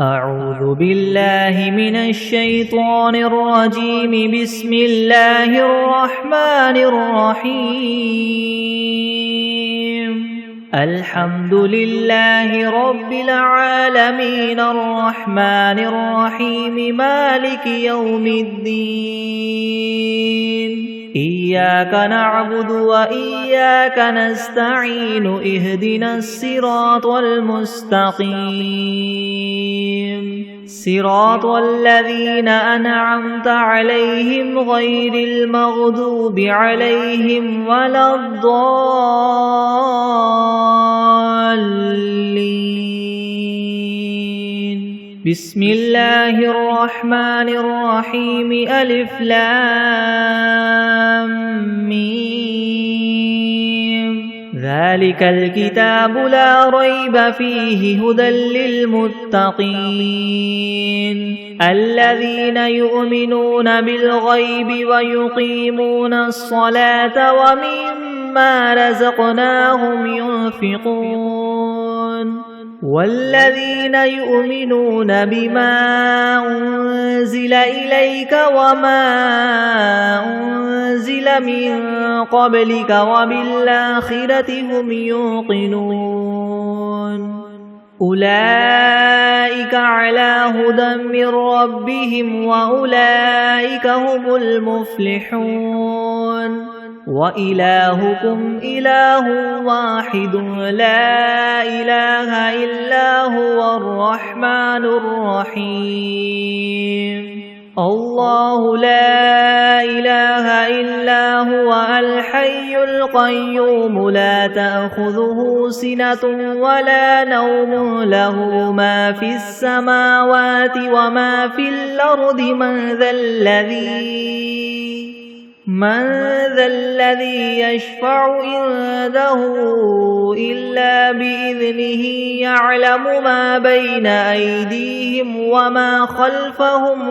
أعوذ بالله من الشيطان الرجيم. بسم الله الرحمن الرحيم. الحمد لله رب العالمين الرحمن الرحيم مالك يوم الدين. إياك نعبد وإياك نستعين. اهدنا الصراط المستقيم صراط الذين أنعمت عليهم غير المغضوب عليهم ولا الضالين. بسم الله الرحمن الرحيم. ألف لام ميم. ذلك الكتاب لا ريب فيه هدى للمتقين الذين يؤمنون بالغيب ويقيمون الصلاة ومما رزقناهم ينفقون والذين يؤمنون بما أنزل إليك وما أنزل من قبلك وبالآخرة هم يوقنون. أولئك على هدى من ربهم وأولئك هم المفلحون. وإلهكم إله واحد لا إله إلا هو الرحمن الرحيم. الله لا إله إلا هو الحي القيوم لا تأخذه سنة ولا نوم له ما في السماوات وما في الأرض. من ذا الذي يشفع عنده إلا بإذنه. يعلم ما بين أيديهم وما خلفهم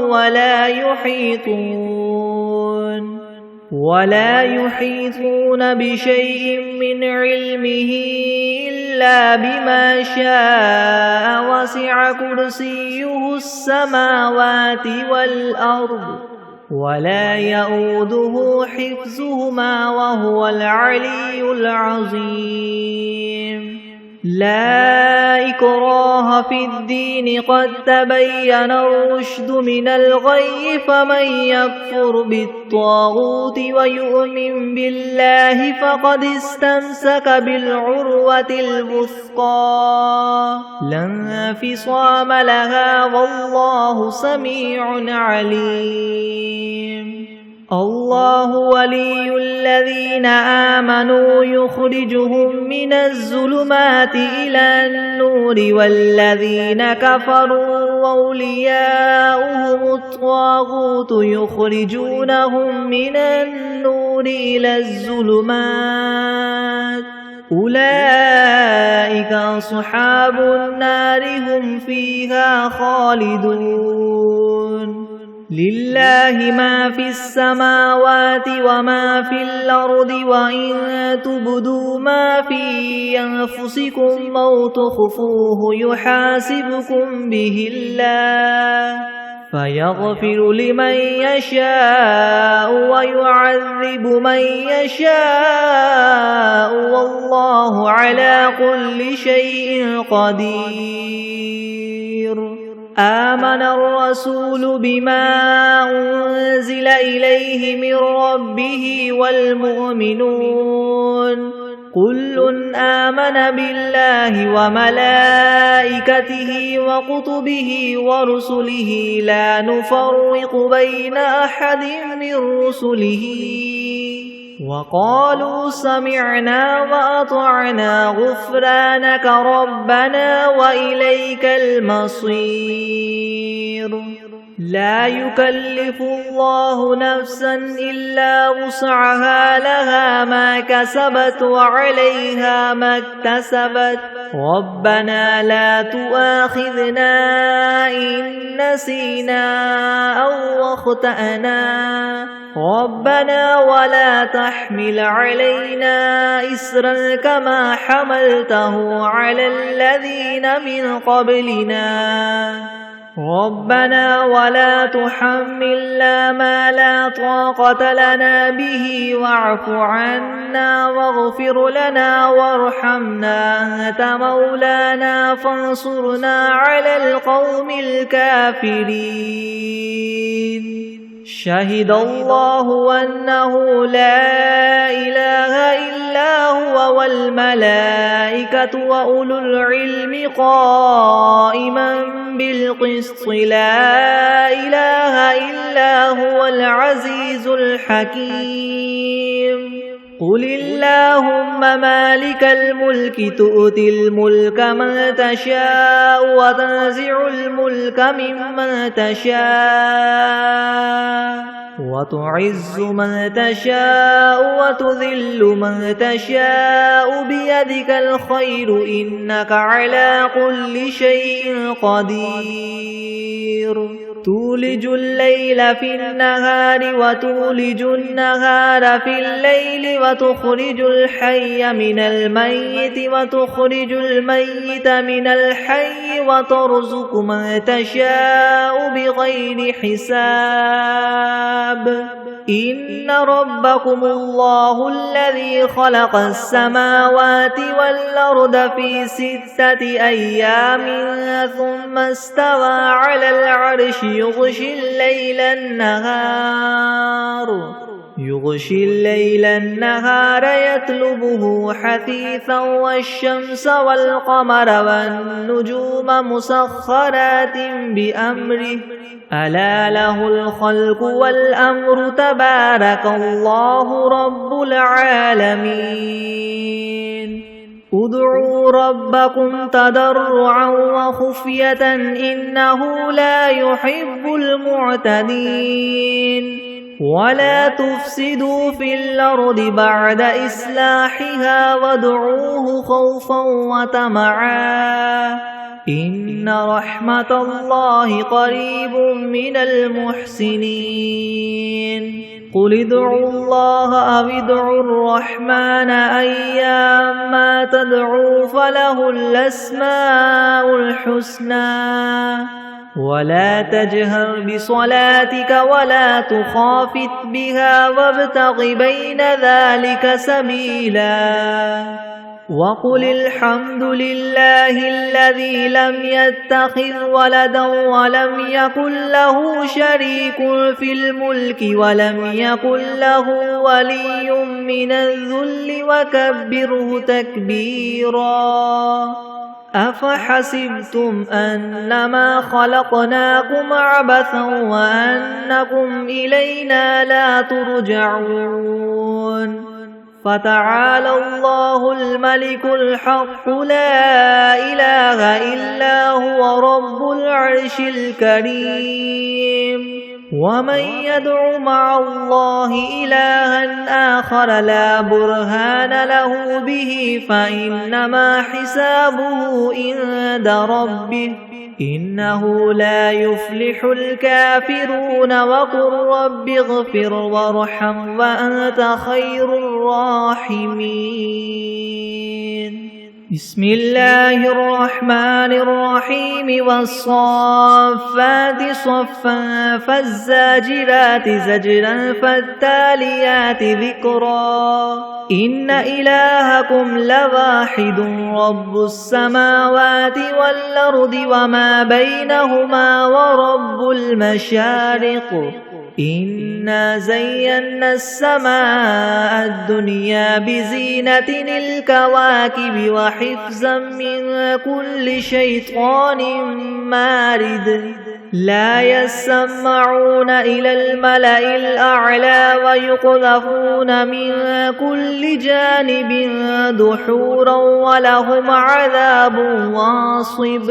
ولا يحيطون بشيء من علمه إلا بما شاء. وسع كرسيه السماوات والأرض ولا يؤوده حفظهما وهو العلي العظيم. لا إكراه في الدين قد تبين الرشد من الغي. فمن يكفر بالطاغوت ويؤمن بالله فقد استمسك بالعروة الوثقى لا انفصام لها والله سميع عليم. الله ولي الذين آمنوا يخرجهم من الظلمات إلى النور والذين كفروا أولياؤهم الطاغوت يخرجونهم من النور إلى الظلمات. أولئك أصحاب النار هم فيها خالدون. لله ما في السماوات وما في الأرض. وإن تبدوا ما في أنفسكم أو تخفوه يحاسبكم به الله فيغفر لمن يشاء ويعذب من يشاء والله على كل شيء قدير. آمن الرسول بما أنزل إليه من ربه والمؤمنون كل آمن بالله وملائكته وكتبه ورسله لا نفرق بين أحد من رسله وقالوا سمعنا وأطعنا غفرانك ربنا وإليك المصير. لا يكلف الله نفسا إلا وسعها لها ما كسبت وعليها ما اكتسبت. ربنا لا تؤاخذنا إن نسينا أو أخطأنا ربنا ولا تحمل علينا إسرا كما حملته على الذين من قبلنا ربنا ولا تحملنا ما لا طاقة لنا به واعف عنا واغفر لنا وارحمنا أنت مولانا فانصرنا على القوم الكافرين شهد الله أنه لا إله إلا هو والملائكة وأولو العلم قائما بالقسط لا إله إلا هو العزيز الحكيم قل اللهم مالك الملك تؤتي الملك من تشاء وتنزع الملك ممن تشاء وتعز من تشاء وتذل من تشاء بيدك الخير إنك على كل شيء قدير تولج الليل في النهار وتولج النهار في الليل وتخرج الحي من الميت وتخرج الميت من الحي وترزق من تشاء بغير حساب إن ربكم الله الذي خلق السماوات والأرض في 6 أيام ثم استوى على العرش يغشي الليل النهار يطلبه حثيثا والشمس والقمر والنجوم مسخرات بأمره ألا له الخلق والأمر تبارك الله رب العالمين ادعوا ربكم تضرعا وخفية إنه لا يحب المعتدين ولا تفسدوا في الأرض بعد إصلاحها وادعوه خوفا وطمعا إن رحمة الله قريب من المحسنين قل ادعوا الله أو ادعوا الرحمن أيما تدعوا فله الأسماء الحسنى ولا تجهر بصلاتك ولا تخافت بها وابتغ بين ذلك سبيلا وقل الحمد لله الذي لم يتخذ ولدا ولم يكن له شريك في الملك ولم يكن له ولي من الذل وكبره تكبيرا أفحسبتم أنما خلقناكم عبثا وأنكم إلينا لا ترجعون فتعالى الله الملك الحق لا إله إلا هو رب العرش الكريم ومن يدع مع الله إلها آخر لا برهان له به فإنما حسابه عند ربه إنه لا يفلح الكافرون وقل رب اغفر وارحم وأنت خير الراحمين بسم الله الرحمن الرحيم والصافات صفا فالزاجرات زجرا فالتاليات ذكرا إن إلهكم لواحد رب السماوات والأرض وما بينهما ورب المشارق إنا زينا السماء الدنيا بزينة الكواكب وحفظا من كل شيطان مارد لا يسمعون إلى الملأ الأعلى ويقذفون من كل جانب دحورا ولهم عذاب واصب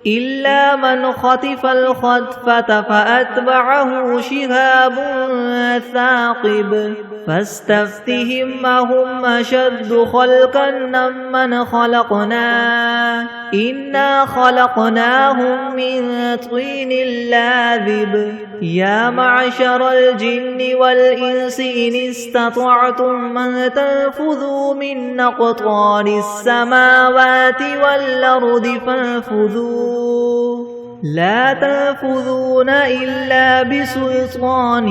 إلا من خطف الخطفة فأتبعه شهاب ثاقب فاستفتهم أهم أشد خلقا ممن خلقنا إنا خلقناهم من طين لاذب يا معشر الجن والإنس إن استطعتم من تنفذوا من أقطار السماوات والأرض فانفذوا لا تنفذون إلا بسلطان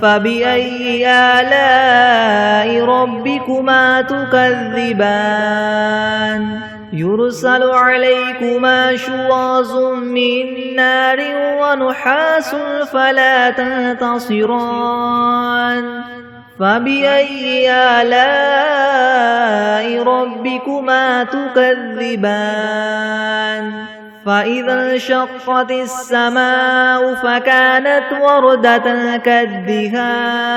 فبأي آلاء ربكما تكذبان يرسل عليكما شواظ من نار ونحاس فلا تنتصران فبأي آلاء ربكما تكذبان فإذا انشقت السماء فكانت وردة كالدهان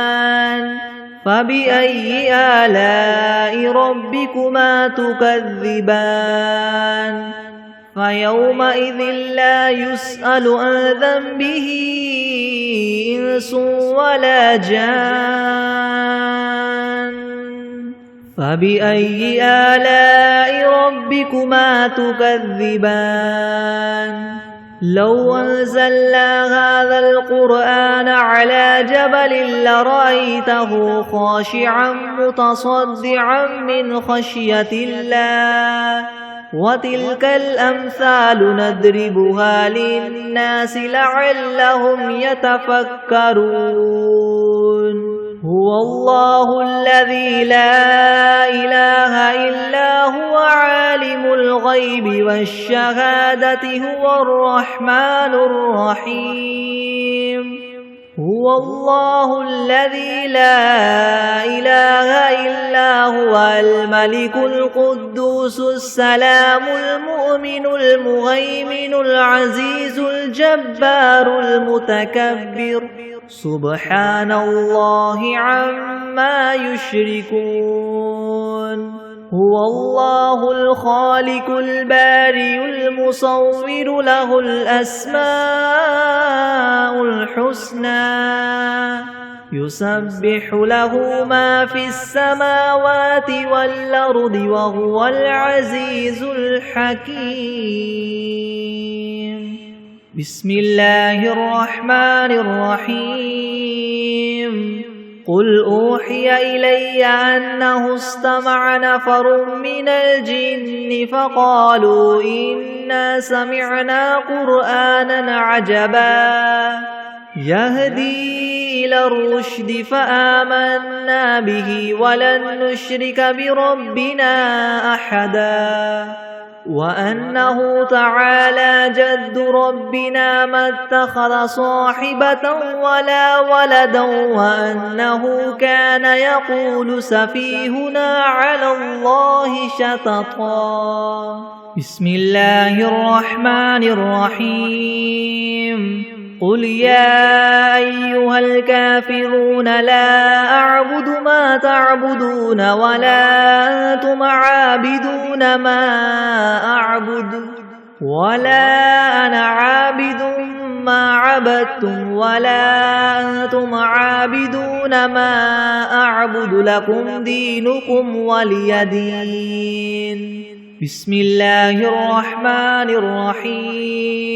فبأي آلاء ربكما تكذبان فيومئذ لا يسأل عن ذنبه إنس ولا جان فبأي آلاء ربكما تكذبان لو أنزلنا هذا القرآن على جبل لرأيته خاشعا متصدعا من خشية الله وتلك الأمثال نضربها للناس لعلهم يتفكرون هو الله الذي لا إله إلا هو عالم الغيب والشهادة هو الرحمن الرحيم هو الله الذي لا إله إلا هو الملك القدوس السلام المؤمن المهيمن العزيز الجبار المتكبر سبحان الله عما يشركون هو الله الخالق البارئ المصور له الأسماء الحسنى يسبح له ما في السماوات والأرض وهو العزيز الحكيم بسم الله الرحمن الرحيم قل أوحي إلي أنه استمع نفر من الجن فقالوا إنا سمعنا قرآنا عجبا يهدي إلى الرشد فآمنا به ولن نشرك بربنا أحدا وأنه تعالى جد ربنا ما اتخذ صاحبة ولا ولدا وأنه كان يقول سفيهنا على الله شططا بسم الله الرحمن الرحيم قل يا أيها الكافرون لا أعبد ما تعبدون ولا أنتم عابدون ما أعبد ولا أنا عابد ما عبدتم ولا أنتم عابدون ما أعبد لكم دينكم ولي دين بسم الله الرحمن الرحيم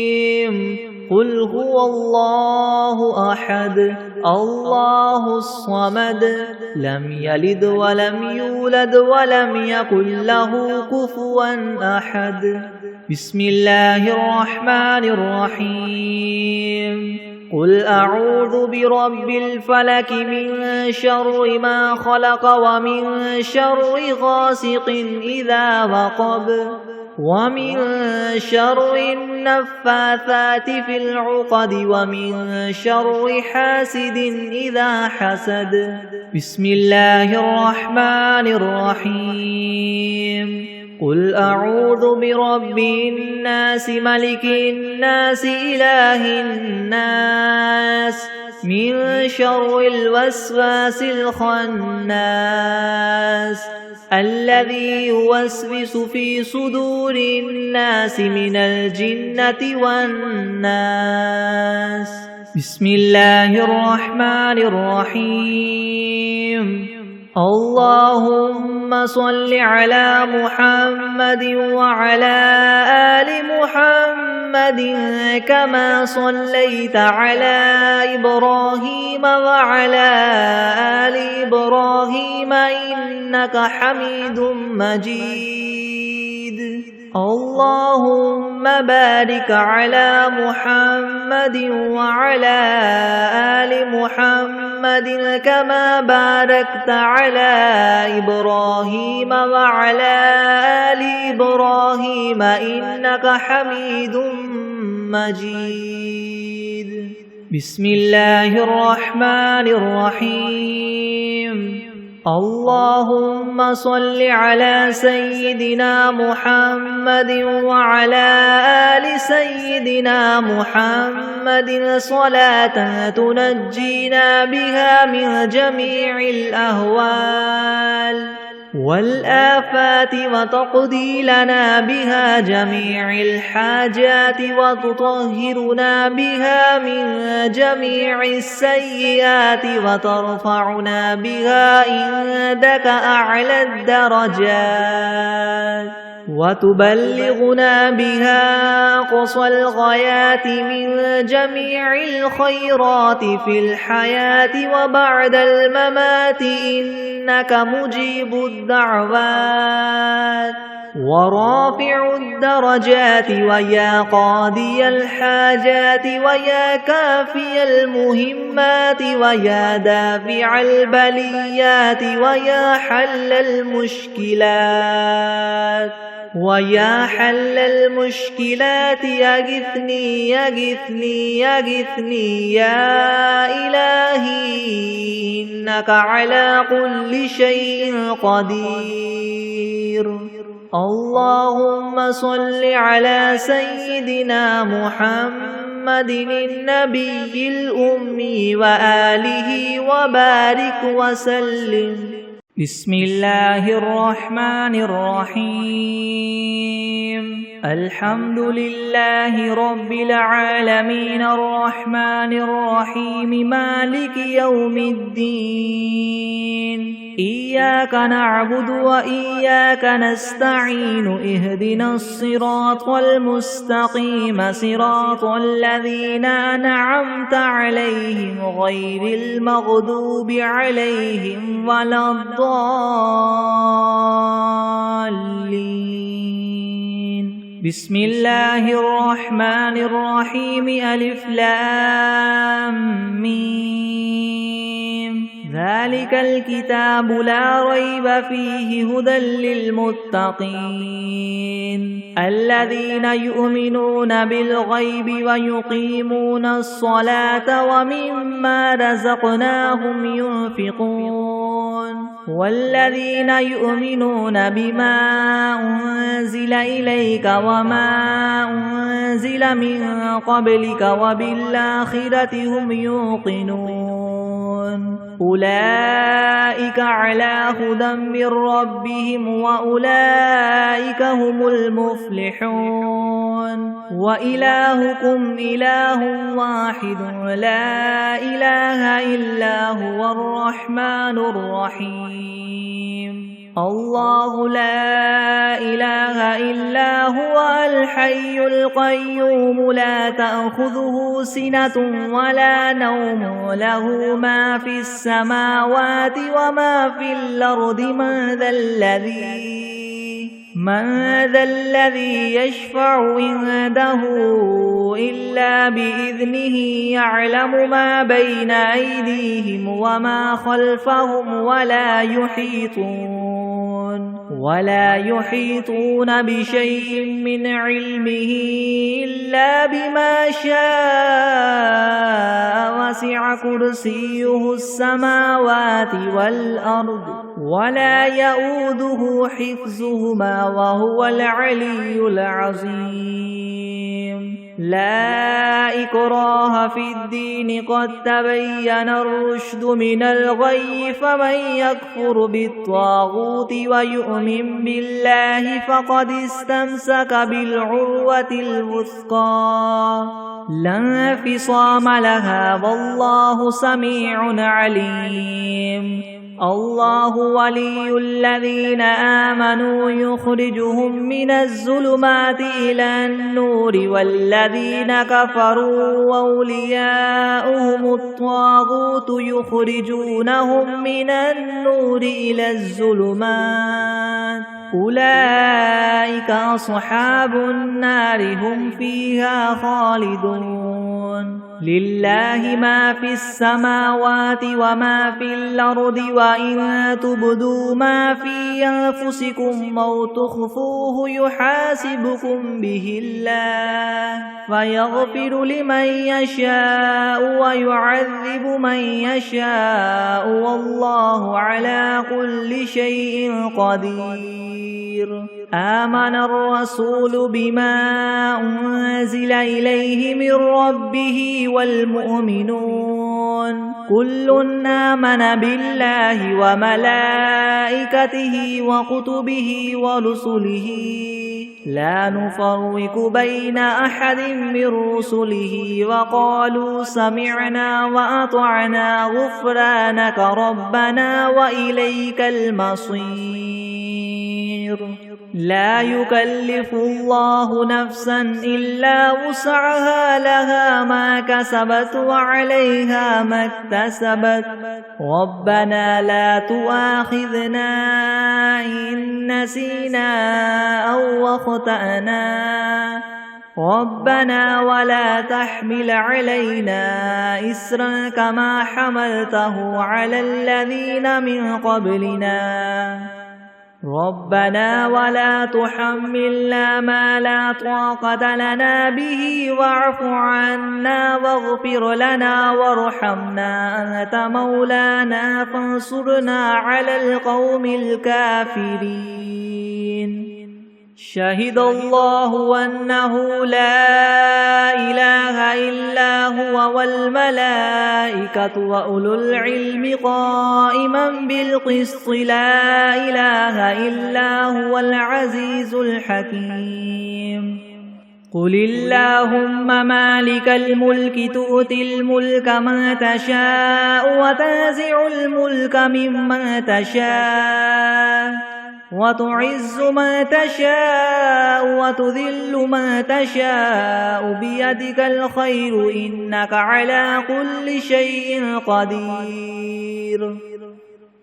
قل هو الله أحد الله الصمد لم يلد ولم يولد ولم يكن له كفوا أحد بسم الله الرحمن الرحيم قل أعوذ برب الفلك من شر ما خلق ومن شر غاسق إذا وقب ومن شر النفاثات في العقد ومن شر حاسد إذا حسد بسم الله الرحمن الرحيم قل أعوذ برب الناس ملك الناس إله الناس من شر الوسواس الخناس الذي يوسوس في صدور الناس من الجنة والناس بسم الله الرحمن الرحيم اللهم صل على محمد وعلى آل محمد كما صليت على إبراهيم وعلى آل إبراهيم إنك حميد مجيد اللهم بارك على محمد وعلى آل محمد كما باركت على إبراهيم وعلى آل إبراهيم إنك حميد مجيد. بسم الله الرحمن الرحيم. اللهم صل على سيدنا محمد وعلى آل سيدنا محمد صلاة تنجينا بها من جميع الأهوال والآفات وتقضي لنا بها جميع الحاجات وتطهرنا بها من جميع السيئات وترفعنا بها عندك أعلى الدرجات وتبلغنا بها أقصى الغايات من جميع الخيرات في الحياة وبعد الممات إنك مجيب الدعوات ورافع الدرجات ويا قاضي الحاجات ويا كافي المهمات ويا دافع البليات ويا حل المشكلات ويا حل المشكلات يغثني يغثني يغثني يا إلهي إنك على كل شيء قدير. اللهم صل على سيدنا محمد النبي الأمي وآله وبارك وسلم. بسم الله الرحمن الرحيم. الحمد لله رب العالمين الرحمن الرحيم مالك يوم الدين. إياك نعبد وإياك نستعين اهدنا الصراط المستقيم صراط الذين أنعمت عليهم غير المغضوب عليهم ولا الضالين. بسم الله الرحمن الرحيم. ألف لام ميم. ذلك الكتاب لا ريب فيه هدى للمتقين الذين يؤمنون بالغيب ويقيمون الصلاة ومما رزقناهم ينفقون والذين يؤمنون بما أنزل إليك وما أنزل من قبلك وبالآخرة هم يوقنون أولئك على هدى من ربهم وأولئك هم المفلحون. وإلهكم إله واحد لا إله إلا هو الرحمن الرحيم. الله لا إله إلا هو الحي القيوم لا تأخذه سنة ولا نوم له ما في السماوات وما في الأرض من ذا الذي يشفع عنده إلا بإذنه يعلم ما بين أيديهم وما خلفهم ولا يحيطون بشيء من علمه إلا بما شاء وسع كرسيه السماوات والأرض ولا يؤوده حفظهما وهو العلي العظيم. لا إكراه في الدين قد تبين الرشد من الغي فمن يكفر بالطاغوت ويؤمن بالله فقد استمسك بالعروة الوثقى لا انفصام لها والله سميع عليم. الله ولي الذين آمنوا يخرجهم من الظلمات إلى النور والذين كفروا أولياؤهم الطاغوت يخرجونهم من النور إلى الظلمات أولئك أصحاب النار هم فيها خالدون لله ما في السماوات وما في الأرض وإن تبدوا ما في أنفسكم أو تخفوه يحاسبكم به الله فيغفر لمن يشاء ويعذب من يشاء والله على كل شيء قدير آمن الرسول بما أنزل إليه من ربه والمؤمنون كل آمن بالله وملائكته وكتبه ورسله لا نفرق بين أحد من رسله وقالوا سمعنا وأطعنا غفرانك ربنا وإليك المصير لا يكلف الله نفسا إلا وسعها لها ما كسبت وعليها ما اكتسبت ربنا لا تؤاخذنا إن نسينا أو أخطأنا ربنا ولا تحمل علينا إسرا كما حملته على الذين من قبلنا ربنا ولا تحملنا ما لا طاقة لنا به واعف عنا واغفر لنا وارحمنا أنت مولانا فانصرنا على القوم الكافرين شهد الله أنه لا إله إلا هو والملائكة وأولو العلم قائما بالقسط لا إله إلا هو العزيز الحكيم قل اللهم مالك الملك تؤتي الملك من تشاء وتنزع الملك ممن تشاء وتعز من تشاء وتذل من تشاء بيدك الخير إنك على كل شيء قدير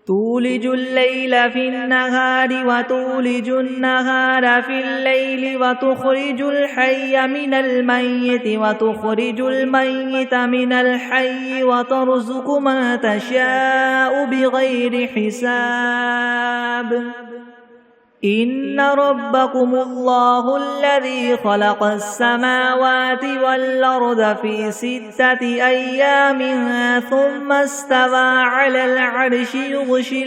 تولج الليل في النهار وتولج النهار في الليل وتخرج الحي من الميت وتخرج الميت من الحي وترزق من تشاء بغير حساب إن ربكم الله الذي خلق السماوات والأرض في 6 أيام ثم استوى على العرش يغشي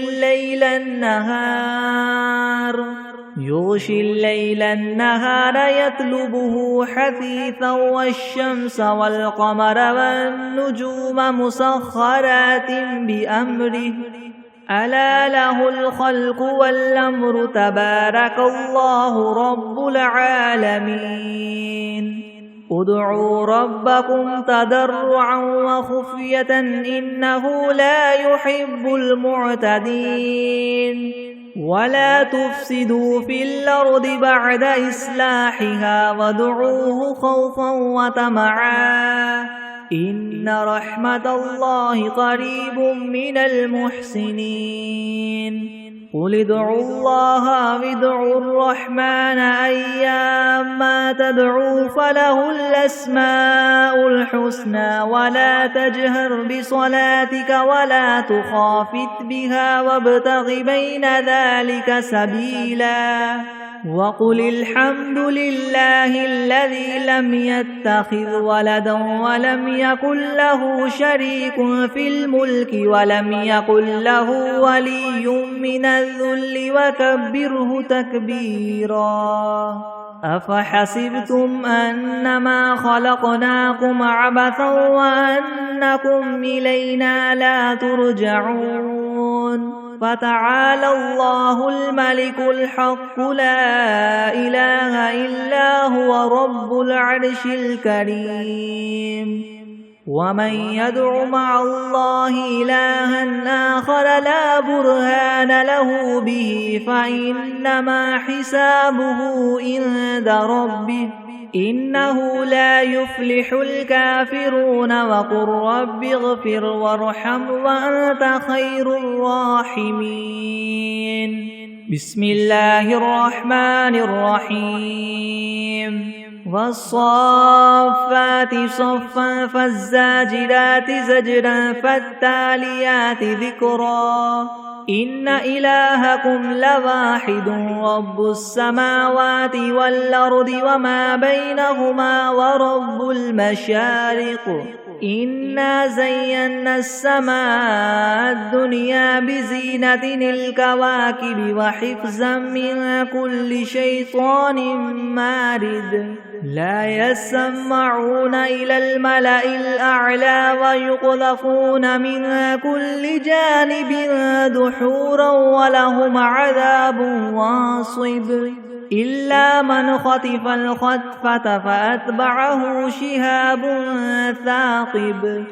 الليل النهار يطلبه حثيثا والشمس والقمر والنجوم مسخرات بأمره ألا له الخلق والأمر تبارك الله رب العالمين ادعوا ربكم تضرعا وخفية إنه لا يحب المعتدين ولا تفسدوا في الأرض بعد إصلاحها وادعوه خوفا وطمعا إن رحمة الله قريب من المحسنين قل ادعوا الله وادعوا الرحمن أيما تدعوا فله الأسماء الحسنى ولا تجهر بصلاتك ولا تخافت بها وابتغ بين ذلك سبيلا وقل الحمد لله الذي لم يتخذ ولدا ولم يكن له شريك في الملك ولم يكن له ولي من الذل وكبره تكبيرا أفحسبتم أنما خلقناكم عبثا وأنكم إلينا لا ترجعون فتعالى الله الملك الحق لا إله إلا هو رب العرش الكريم ومن يدع مع الله إلها آخر لا برهان له به فإنما حسابه عند ربه إنه لا يفلح الكافرون وقل رب اغفر وارحم وأنت خير الراحمين بسم الله الرحمن الرحيم والصافات صفا فالزاجرات زجرا فالتاليات ذكرا إن إلهكم لواحد رب السماوات والأرض وما بينهما ورب المشارق إنا زينا السماء الدنيا بزينة الكواكب وحفظا من كل شيطان مارد لا يسمعون إلى الملأ الأعلى ويقذفون من كل جانب دحورا ولهم عذاب واصب إلا من خطف الخطفة فأتبعه شهاب ثاقب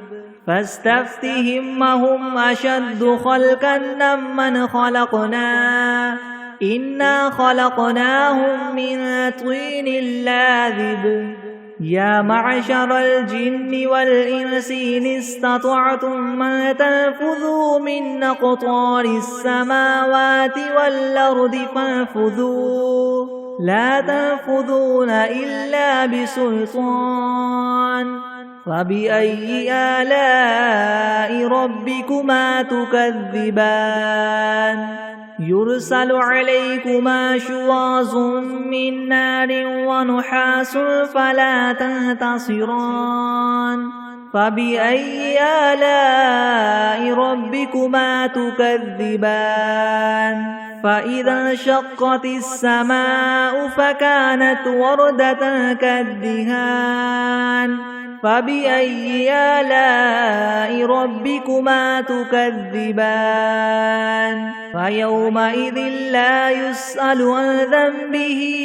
فاستفتهم أهم أشد خلقا ممن خلقنا إنا خلقناهم من طين لاذب يا معشر الجن والإنس إن استطعتم أن تنفذوا من أقطار السماوات والأرض فانفذوا لا تنفذون إلا بسلطان فبأي آلاء ربكما تكذبان يرسل عليكما شواظ من نار ونحاس فلا تنتصران فبأي آلاء ربكما تكذبان فإذا انشقت السماء فكانت وردة كالدهان فبأي آلاء ربكما تكذبان فيومئذ لا يسأل عن ذنبه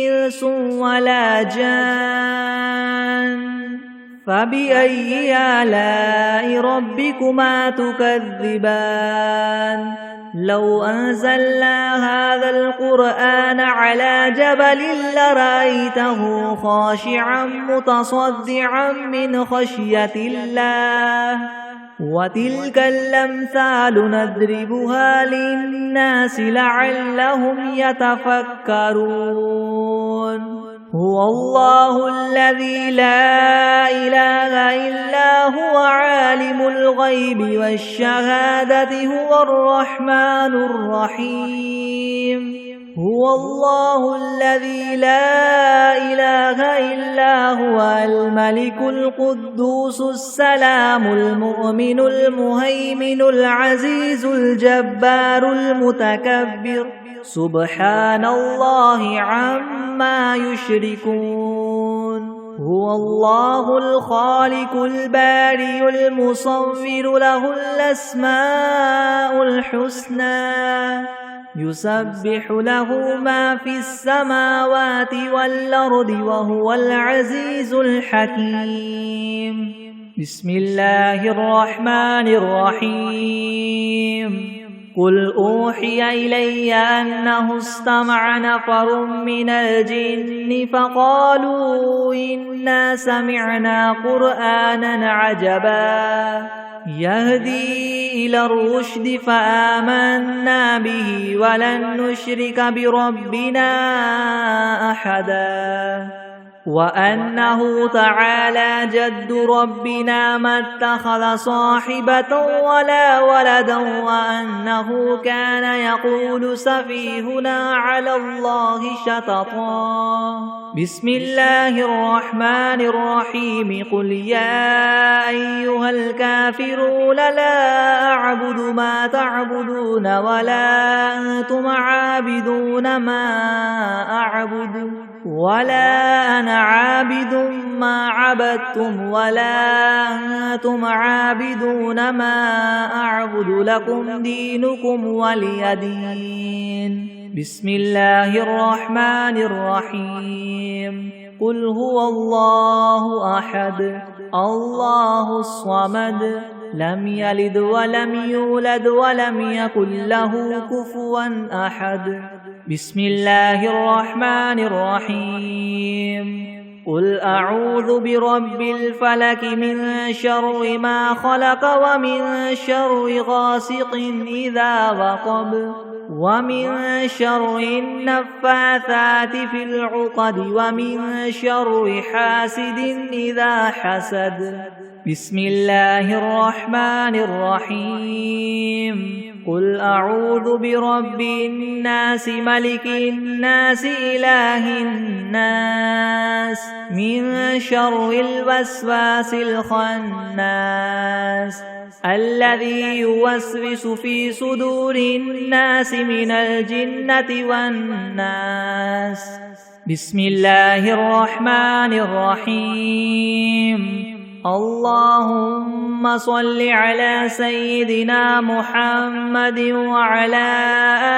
إنس ولا جان فبأي آلاء ربكما تكذبان لو أنزلنا هذا القرآن على جبل لرأيته خاشعا متصدعا من خشية الله وتلك الأمثال نضربها للناس لعلهم يتفكرون هو الله الذي لا إله إلا هو عالم الغيب والشهادة هو الرحمن الرحيم هو الله الذي لا إله إلا هو الملك القدوس السلام المؤمن المهيمن العزيز الجبار المتكبر سبحان الله عما يشركون هو الله الخالق البارئ المصور له الأسماء الحسنى يسبح له ما في السماوات والأرض وهو العزيز الحكيم بسم الله الرحمن الرحيم قل أوحي إلي أنه استمع نفر من الجن فقالوا إنا سمعنا قرآنا عجبا يهدي إلى الرشد فآمنا به ولن نشرك بربنا أحدا وأنه تعالى جد ربنا ما اتخذ صاحبة ولا ولدا وأنه كان يقول سفيهنا على الله شططا بسم الله الرحمن الرحيم قل يا أيها الكافرون لا أعبد ما تعبدون ولا أنتم عابدون ما أعبد ولا أنا عابد ما عبدتم ولا أنتم عابدون ما أعبد لكم دينكم ولي دين بسم الله الرحمن الرحيم قل هو الله أحد الله الصمد لم يلد ولم يولد ولم يكن له كفوا أحد بسم الله الرحمن الرحيم قل أعوذ برب الفلك من شر ما خلق ومن شر غاسق إذا وقب ومن شر النفاثات في العقد ومن شر حاسد إذا حسد. بسم الله الرحمن الرحيم. قل أعوذ برب الناس ملك الناس إله الناس من شر الوسواس الخناس الذي يوسوس في صدور الناس من الجنة والناس. بسم الله الرحمن الرحيم. اللهم صل على سيدنا محمد وعلى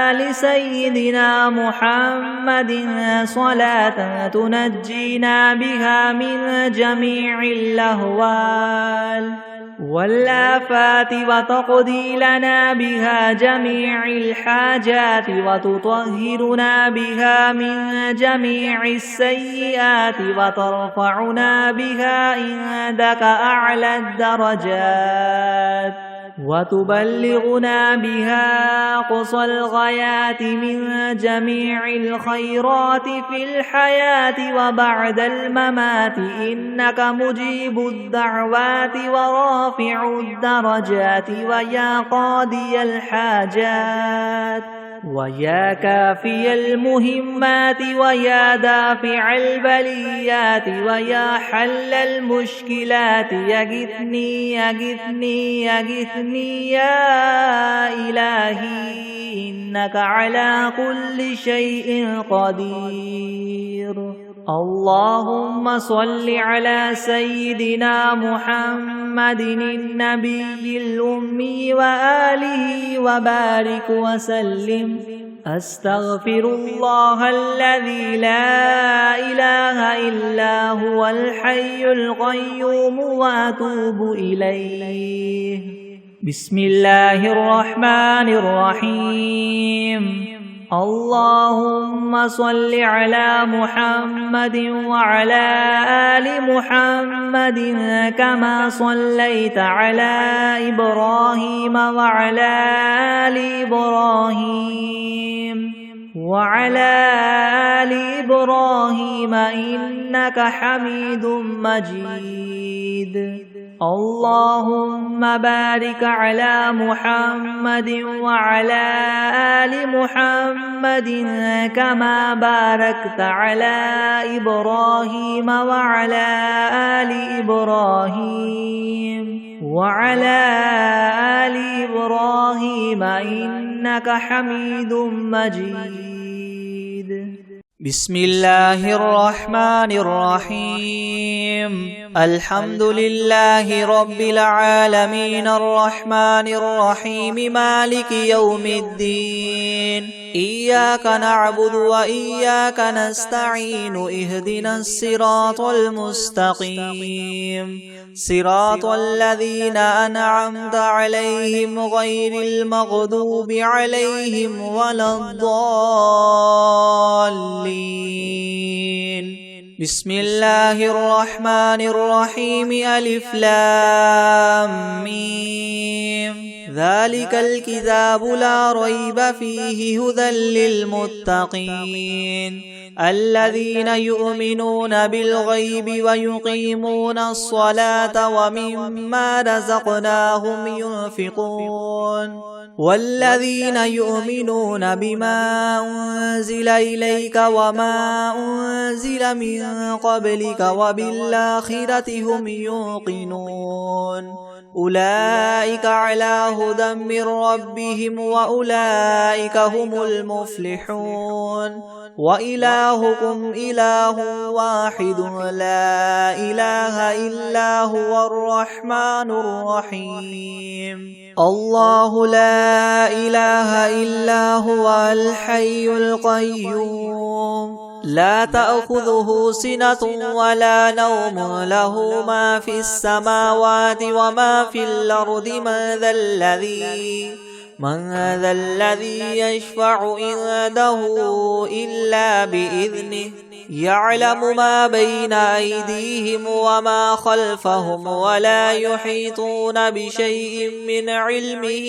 آل سيدنا محمد صلاة تنجينا بها من جميع الأهوال والآفات وتقضي لنا بها جميع الحاجات وتطهرنا بها من جميع السيئات وترفعنا بها عندك أعلى الدرجات وتبلغنا بها أقصى الغايات من جميع الخيرات في الحياة وبعد الممات إنك مجيب الدعوات ورافع الدرجات ويا قاضي الحاجات ويا كافي المهمات ويا دافع البليات ويا حل المشكلات يغثني يغثني يغثني يا إلهي إنك على كل شيء قدير. اللهم صل على سيدنا محمد النبي الأمي وآله وبارك وسلم. أستغفر الله الذي لا إله إلا هو الحي القيوم وأتوب إليه. بسم الله الرحمن الرحيم. اللهم صل على محمد وعلى آل محمد كما صليت على إبراهيم وعلى آل إبراهيم إنك حميد مجيد. اللهم بارك على محمد وعلى آل محمد كما باركت على إبراهيم وعلى آل إبراهيم إنك حميد مجيد. بسم الله الرحمن الرحيم. الحمد لله رب العالمين الرحمن الرحيم مالك يوم الدين. إياك نعبد وإياك نستعين اهدنا الصراط المستقيم صراط الذين أنعمت عليهم غير المغضوب عليهم ولا الضالين. بسم الله الرحمن الرحيم. ألف لام ميم. ذلك الكتاب لا ريب فيه هدى للمتقين الذين يؤمنون بالغيب ويقيمون الصلاة ومما رزقناهم ينفقون والذين يؤمنون بما أنزل إليك وما أنزل من قبلك وبالآخرة هم يوقنون أولئك على هدى من ربهم وأولئك هم المفلحون. وإلهكم إله واحد لا إله إلا هو الرحمن الرحيم. الله لا إله إلا هو الحي القيوم لا تأخذه سنة ولا نوم له ما في السماوات وما في الأرض من ذا الذي يشفع عنده إلا بإذنه يعلم ما بين أيديهم وما خلفهم ولا يحيطون بشيء من علمه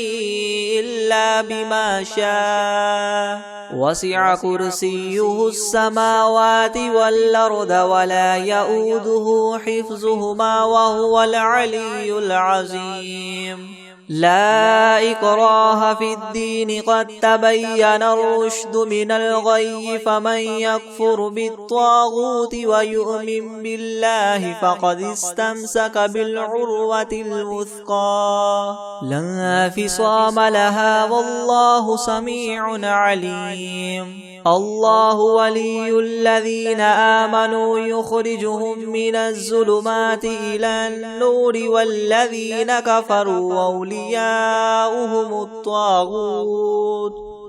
إلا بما شاء وسع كرسيه السماوات والأرض ولا يؤوده حفظهما وهو العلي العظيم لا إكراه في الدين قد تبين الرشد من الغي فمن يكفر بالطاغوت ويؤمن بالله فقد استمسك بالعروة الوثقى لا انفصام لها والله سميع عليم الله ولي الذين آمنوا يخرجهم من الظلمات إلى النور والذين كفروا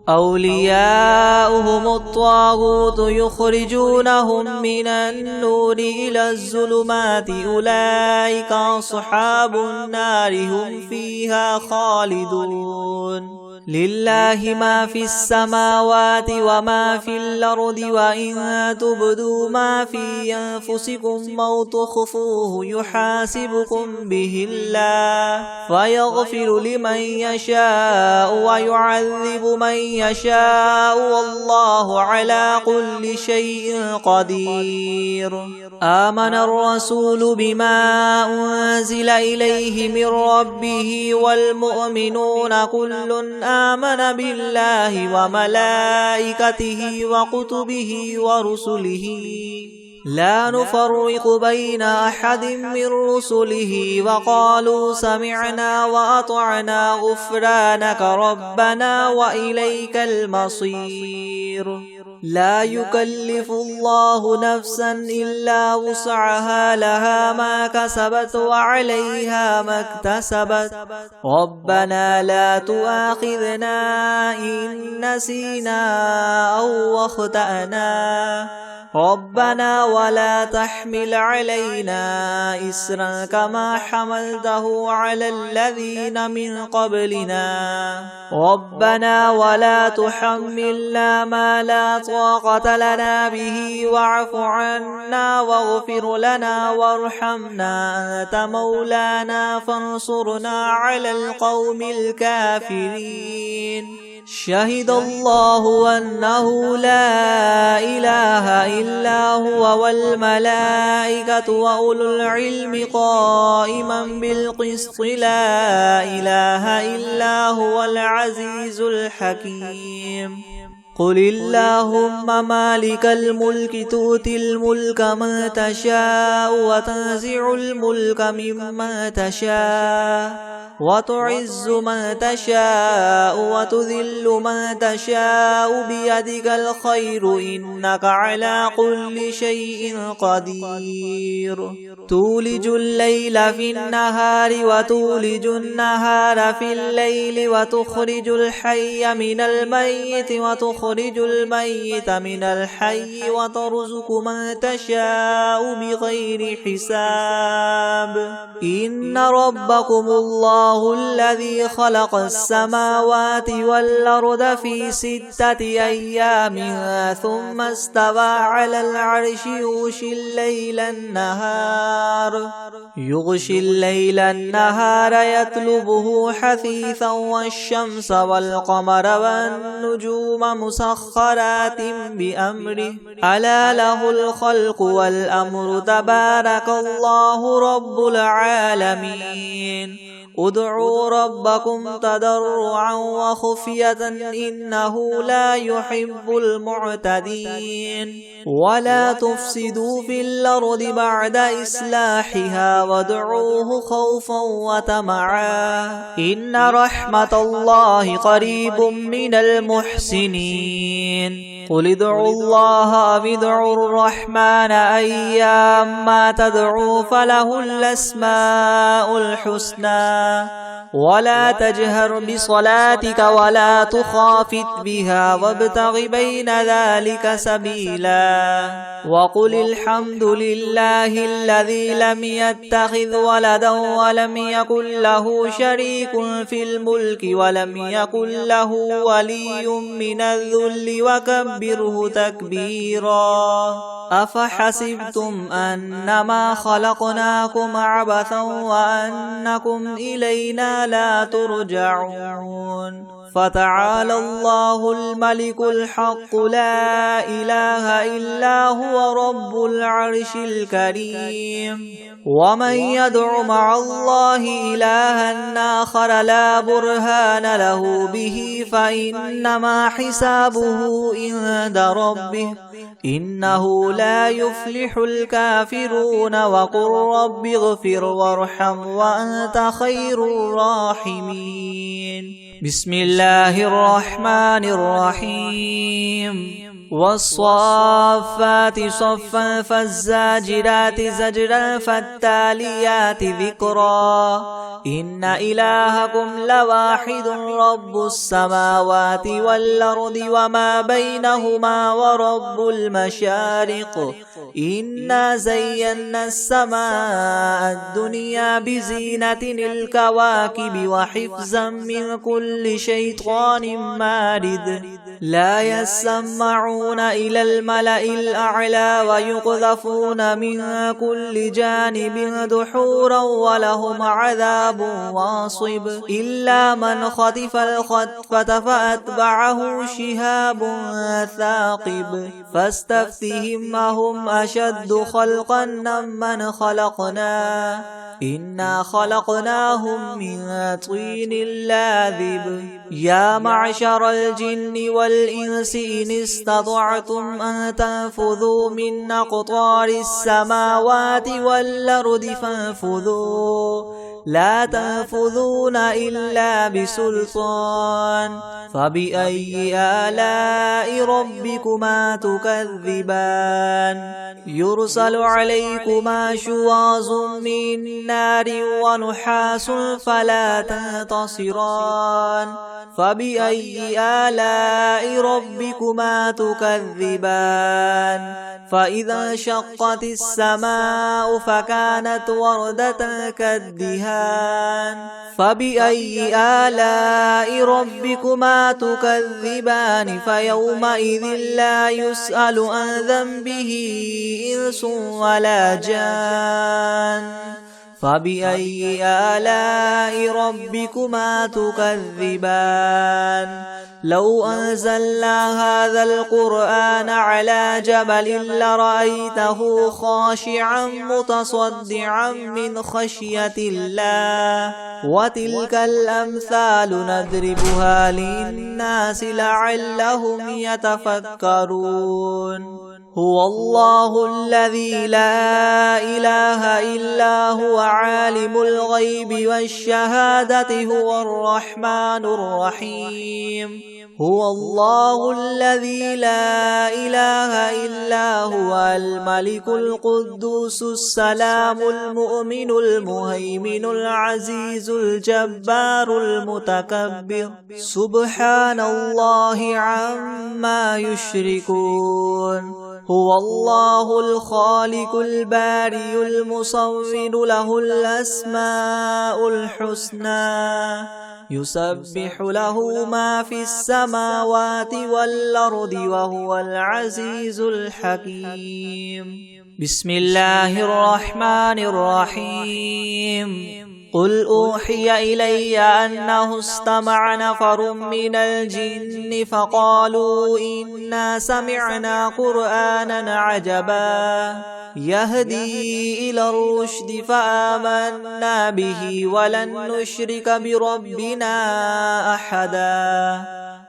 أولياؤهم الطاغوت يخرجونهم من النور إلى الظلمات أولئك أصحاب النار هم فيها خالدون لله ما في السماوات وما في الأرض وإن تبدوا ما في أنفسكم أو تخفوه يحاسبكم به الله فيغفر لمن يشاء ويعذب من يشاء والله على كل شيء قدير آمن الرسول بما أنزل إليه من ربه والمؤمنون كل آمن بالله وملائكته وكتبه ورسله لا نفرق بين أحد من رسله وقالوا سمعنا وأطعنا غفرانك ربنا وإليك المصير لا يكلف الله نفسا إلا وسعها لها ما كسبت وعليها ما اكتسبت ربنا لا تؤاخذنا إن نسينا أو أخطأنا ربنا ولا تحمل علينا إسرا كما حملته على الذين من قبلنا ربنا ولا تحملنا ما لا طاقة لنا به واعف عنا واغفر لنا وارحمنا أنت مولانا فانصرنا على القوم الكافرين شهد الله أنه لا إله إلا هو والملائكة وأولو العلم قائما بالقسط لا إله إلا هو العزيز الحكيم قل اللهم مالك الملك تؤتي الملك من تشاء وتنزع الملك ممن تشاء وتعز من تشاء وتذل من تشاء بيدك الخير إنك على كل شيء قدير تولج الليل في النهار وتولج النهار في الليل وتخرج الحي من الميت وتخرج الميت من الحي وترزق من تشاء بغير حساب إن ربكم الله الذي خلق السماوات والأرض في 6 أيام ثم استوى على العرش يغشي الليل النهار يطلبه حثيثا والشمس والقمر والنجوم مسخرات بأمره ألا له الخلق والأمر تبارك الله رب العالمين ادعوا ربكم تضرعا وخفية إنه لا يحب المعتدين ولا تفسدوا في الأرض بعد إصلاحها وادعوه خوفا وطمعا إن رحمة الله قريب من المحسنين قل ادعوا الله أو ادعوا الرحمن أيما تدعوا فله الأسماء الحسنى ولا تجهر بصلاتك ولا تخافت بها وابتغ بين ذلك سبيلا وقل الحمد لله الذي لم يتخذ ولدا ولم يكن له شريك في الملك ولم يكن له ولي من الذل وكبره تكبيرا أفحسبتم أنما خلقناكم عبثا وأنكم إلينا لا ترجعون فتعالى الله الملك الحق لا إله إلا هو رب العرش الكريم ومن يدع مع الله إلها آخر لا برهان له به فإنما حسابه عند ربه إنه لا يفلح الكافرون وقل رب اغفر وارحم وأنت خير الراحمين بسم الله الرحمن الرحيم والصافات صفا فالزاجرات زجرا فالتاليات ذكرا إن إلهكم لواحد رب السماوات والأرض وما بينهما ورب المشارق إنا زينا السماء الدنيا بزينة الكواكب وحفظا من كل شيطان مارد لا يسمعون إلى الملأ الأعلى ويقذفون من كل جانب دحورا ولهم عذاب واصب إلا من خطف الخطفة فأتبعه شهاب ثاقب فاستفتهم أهم أشد خلقا من خلقنا إنا خلقناهم من طين لاذب يا معشر الجن والإنس إن استطعتم أن تنفذوا من أقطار السماوات والأرض فانفذوا لا تنفذون إلا بسلطان فبأي آلاء ربكما تكذبان يرسل عليكما شواظ من نار ونحاس فلا تنتصران فبأي آلاء ربكما تكذبان فإذا انشقت السماء فكانت وردة كالدهان فبأي آلاء ربكما تكذبان فيومئذ لا يسأل عن ذنبه إنس ولا جان فبأي آلاء ربكما تكذبان لو أنزلنا هذا القرآن على جبل لرأيته خاشعا متصدعا من خشية الله وتلك الأمثال نضربها للناس لعلهم يتفكرون هو الله الذي لا إله إلا هو عالم الغيب والشهادة هو الرحمن الرحيم هو الله الذي لا إله إلا هو الملك القدوس السلام المؤمن المهيمن العزيز الجبار المتكبر سبحان الله عما يشركون هو الله الخالق البارئ المصور له الأسماء الحسنى يسبح له ما في السماوات والأرض وهو العزيز الحكيم بسم الله الرحمن الرحيم قل أوحي إلي أنه استمع نفر من الجن فقالوا إنا سمعنا قرآنا عجبا يهدي إلى الرشد فآمنا به ولن نشرك بربنا أحدا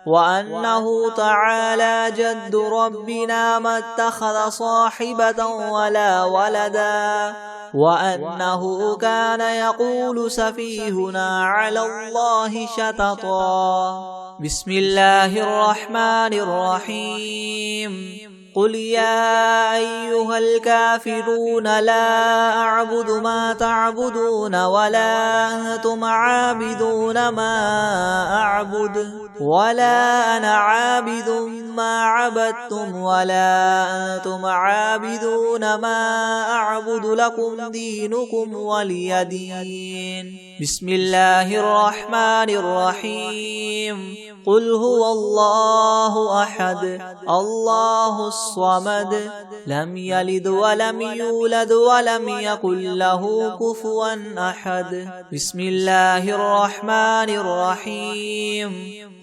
وأنه تعالى جد ربنا ما اتخذ صاحبة ولا ولدا وأنه كان يقول سفيهنا على الله شططا بسم الله الرحمن الرحيم قل يا أيها الكافرون لا أعبد ما تعبدون ولا أنتم عابدون ما أعبد ولا أنا عابد ما عبدتم ولا أنتم عابدون ما أعبد لكم دينكم ولي دين. بسم الله الرحمن الرحيم. قل هو الله أحد الله الصمد لم يلد ولم يولد ولم يكن له كفوا أحد. بسم الله الرحمن الرحيم.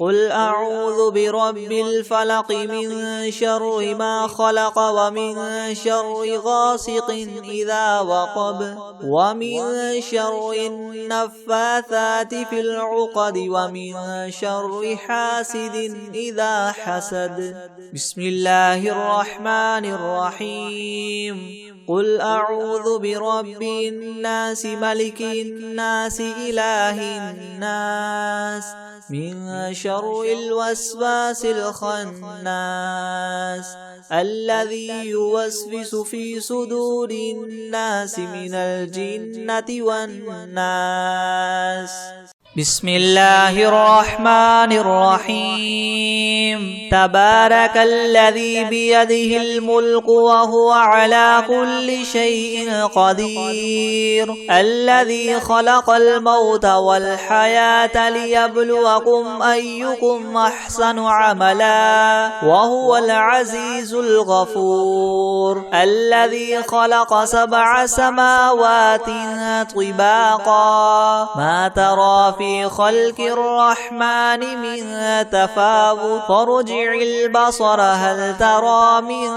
قل أعوذ برب الفلق من شر ما خلق ومن شر غاسق إذا وقب ومن شر النفاثات في العقد ومن شر حاسد إذا حسد. بسم الله الرحمن الرحيم. قل أعوذ برب الناس ملك الناس إله الناس من شر الوسواس الخناس الذي يوسوس في صدور الناس من الجنة والناس. بسم الله الرحمن الرحيم. تبارك الذي بيده الملك وهو على كل شيء قدير الذي خلق الموت والحياة ليبلوكم أيكم أحسن عملا وهو العزيز الغفور الذي خلق 7 سماوات طباقا ما ترى في خلق الرحمن من تفاوت فارجع البصر هل ترى من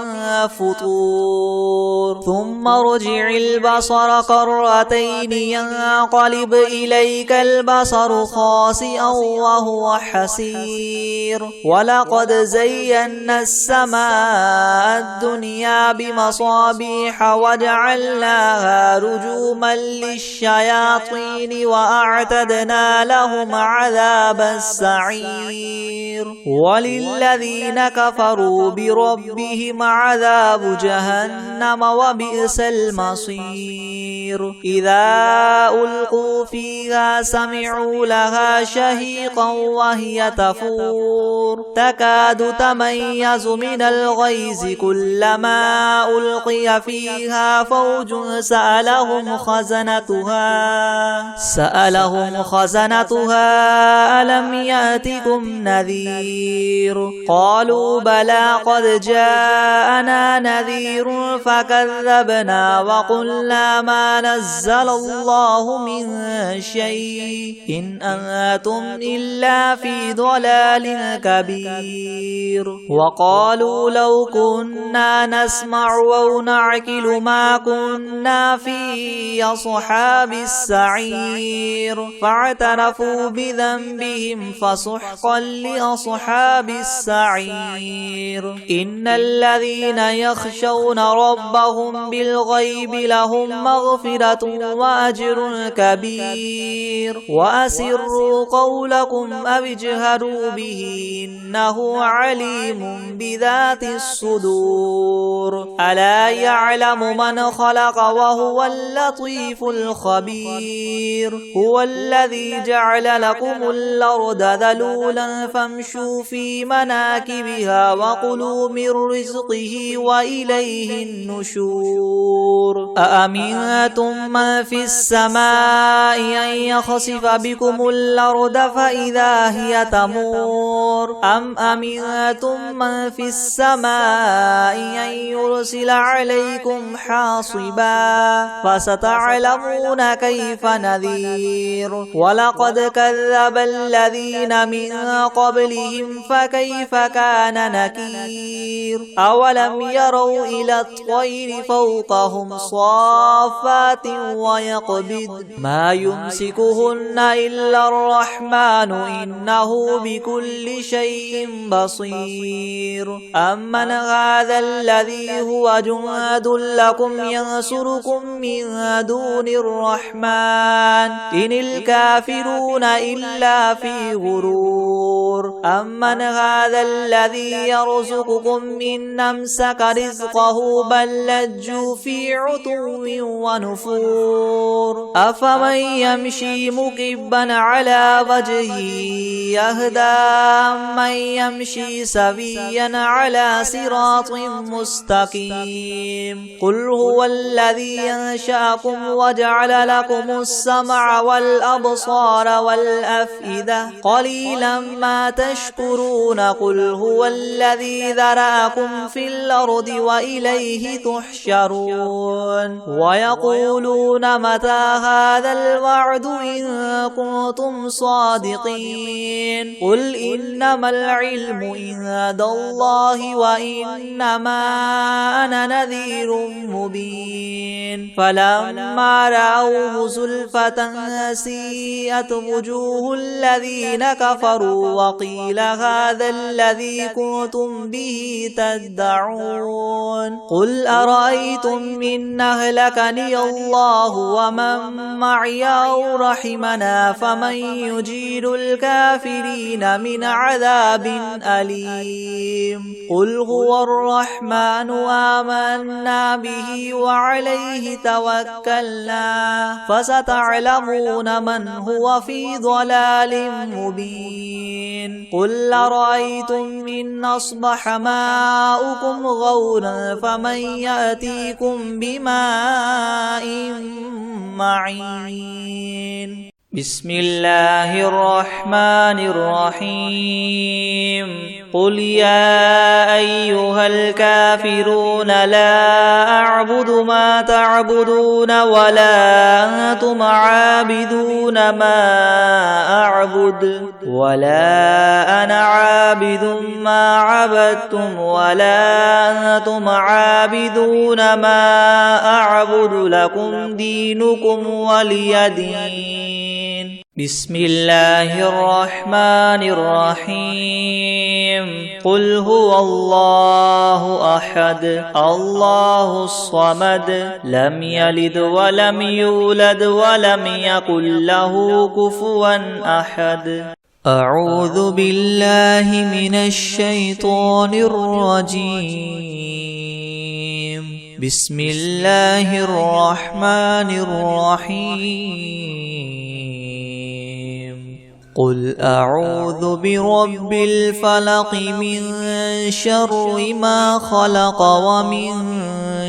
فطور ثم ارجع البصر كرتين ينقلب إليك البصر خاسئا وهو حسير ولقد زينا السماء الدنيا بمصابيح وجعلناها رجوما للشياطين وأعتدنا لهم عذاب السعير وللذين كفروا بربهم عذاب جهنم وبئس المصير. إذا ألقوا فيها سمعوا لها شهيقا وهي تفور تكاد تميز من الغيظ كلما ألقي فيها فوج سألهم خزنتها ألم يأتكم نذير قالوا بلى قد جاءنا نذير فكذبنا وقلنا ما نزل الله من شيء إن أنتم إلا في ضلال كبير. وقالوا لو كنا نسمع أو نعقل ما كنا في أصحاب السعير فاعترفوا بذنبهم فسحقا لأصحاب السعير. إن الذين يخشون ربهم بالغيب لهم مغفرة وأجر كبير. وأسروا قولكم أو اجهروا به إنه عليم بذات الصدور. ألا يعلم من خلق وهو اللطيف الخبير. هو الذي جعل لكم الأرض ذلولا فامشوا في مناكبها وكلوا من رزقه وإليه النشور. أأمنتم من في السماء أن يخسف بكم الأرض فإذا هي تمور أم أمنتم من في السماء أن يرسل عليكم حاصبا فستعلمون كيف نذير. ولقد كذب الذين من قبلهم فكيف كان نكير. أولم يروا إلى الطير فوقهم صافات ويقبض ما يمسكهن إلا الرحمن إنه بكل شيء بصير. أمن هذا الذي هو جند لكم ينصركم من دون الرحمن إن الكافرون إلا في غرور. أمن هذا الذي يرزقكم إن أمسك رزقه بل لجوا في عتو ونفور. أفمن يمشي مكبا على وجهه يهدى من يمشي سويا على صراط مستقيم قل هو الذي أنشأكم وجعل لكم السمع والأبصار والأفئدة قليلا ما تشكرون قل هو الذي ذرأكم في الأرض وإليه تحشرون ويقولون متى هذا الوعد إن كنتم صادقين قل إنما العلم عند الله وإنما أنا نذير مبين فلما رأوه زلفة سيئت وجوه الذين كفروا وقيل هذا الذي كنتم به تدعون قل أرأيتم إن أهلكني الله ومن معي أو رحمنا فمن يجير الكافرين من عذاب أليم قل هو الرحمن آمنا به وعليه توكلنا فستعلمون من هو في ضلال مبين قل أرأيتم إن أصبح ماؤكم غورا فمن يأتيكم بماء معين بسم الله الرحمن الرحيم قل يا أيها الكافرون لا أعبد ما تعبدون ولا أنتم عابدون ما أعبد ولا أنا عابد ما عبدتم ولا أنتم عابدون ما أعبد لكم دينكم ولي دين بسم الله الرحمن الرحيم قل هو الله أحد الله الصمد لم يلد ولم يولد ولم يكن له كفوا أحد أعوذ بالله من الشيطان الرجيم بسم الله الرحمن الرحيم قل أعوذ برب الفلق من شر ما خلق ومن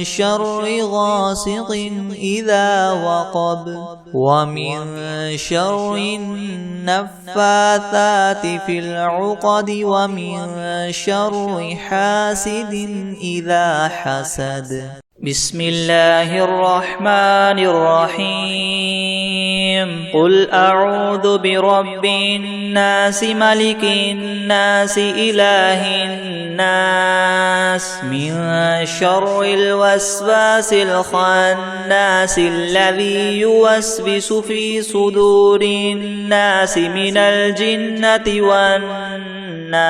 شر غاسق إذا وقب ومن شر النفاثات في العقد ومن شر حاسد إذا حسد بسم الله الرحمن الرحيم قل أعوذ برب الناس ملك الناس إله الناس من شر الوسواس الخناس الذي يوسوس في صدور الناس من الجنة والناس